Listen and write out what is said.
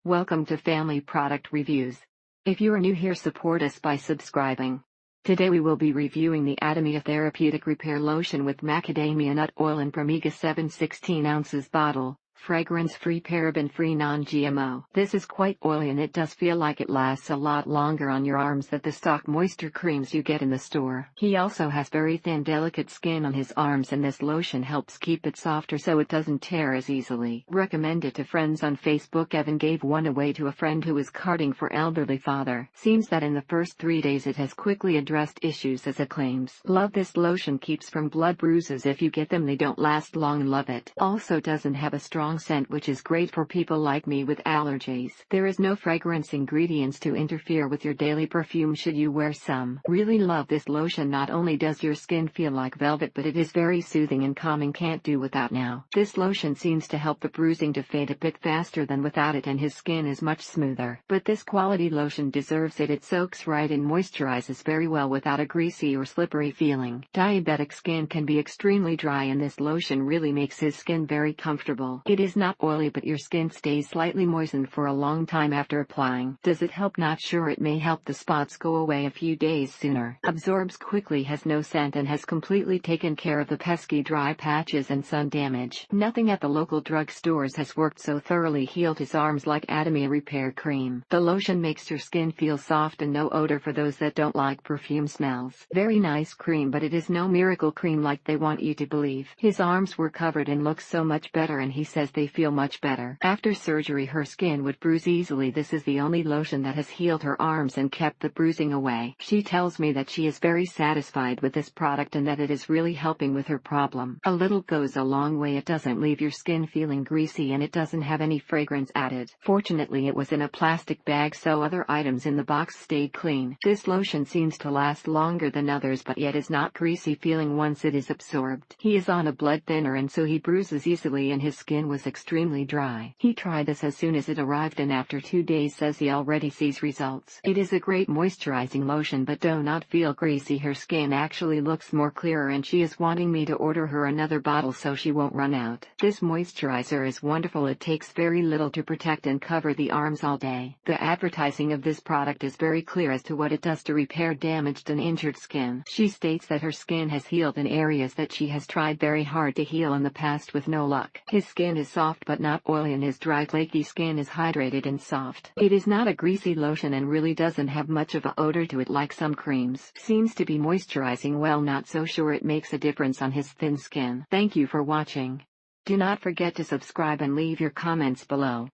Welcome to Family Product Reviews. If you are new here, support us by subscribing. Today we will be reviewing the Adamia Therapeutic Repair Lotion with Macadamia Nut Oil and Promega-7 16 ounces bottle. Fragrance-free, paraben-free, non-GMO. This is quite oily and it does feel like it lasts a lot longer on your arms than the stock moisture creams you get in the store. He also has very thin, delicate skin on his arms, and this lotion helps keep it softer so it doesn't tear as easily. Recommend it to friends on Facebook. Evan gave one away to a friend who was carding for elderly father. Seems that in the first 3 days it has quickly addressed issues as it claims. Love this lotion, keeps from blood bruises. If you get them, they don't last long. Love it. Also doesn't have a strong scent, which is great for people like me with allergies. There is no fragrance ingredients to interfere with your daily perfume should you wear some. Really love this lotion. Not only does your skin feel like velvet, but it is very soothing and calming. Can't do without now. This lotion seems to help the bruising to fade a bit faster than without it, and his skin is much smoother. But this quality lotion deserves it. It soaks right in, moisturizes very well without a greasy or slippery feeling. Diabetic skin can be extremely dry, and this lotion really makes his skin very comfortable. It is not oily, but your skin stays slightly moistened for a long time after applying. Does it help? Not sure. It may help the spots go away a few days sooner. Absorbs quickly, has no scent, and has completely taken care of the pesky dry patches and sun damage. Nothing at the local drug stores has worked so thoroughly. Healed his arms like Adamia Repair Cream. The lotion makes your skin feel soft and no odor for those that don't like perfume smells. Very nice cream, but it is no miracle cream like they want you to believe. His arms were covered and look so much better, and he says they feel much better. After surgery her skin would bruise easily. This is the only lotion that has healed her arms and kept the bruising away. She tells me that she is very satisfied with this product and that it is really helping with her problem. A little goes a long way. It doesn't leave your skin feeling greasy, and it doesn't have any fragrance added. Fortunately it was in a plastic bag, so other items in the box stayed clean. This lotion seems to last longer than others, but yet is not greasy feeling once it is absorbed. He is on a blood thinner, and so he bruises easily, and his skin was extremely dry. He tried this as soon as it arrived, and after 2 days says he already sees results. It is a great moisturizing lotion, but do not feel greasy. Her skin actually looks more clearer, and she is wanting me to order her another bottle so she won't run out. This moisturizer is wonderful. It takes very little to protect and cover the arms all day. The advertising of this product is very clear as to what it does to repair damaged and injured skin. She states that her skin has healed in areas that she has tried very hard to heal in the past with no luck. His skin is soft but not oily, and his dry, flaky skin is hydrated and soft. It is not a greasy lotion and really doesn't have much of an odor to it like some creams. Seems to be moisturizing well. Not so sure it makes a difference on his thin skin. Thank you for watching. Do not forget to subscribe and leave your comments below.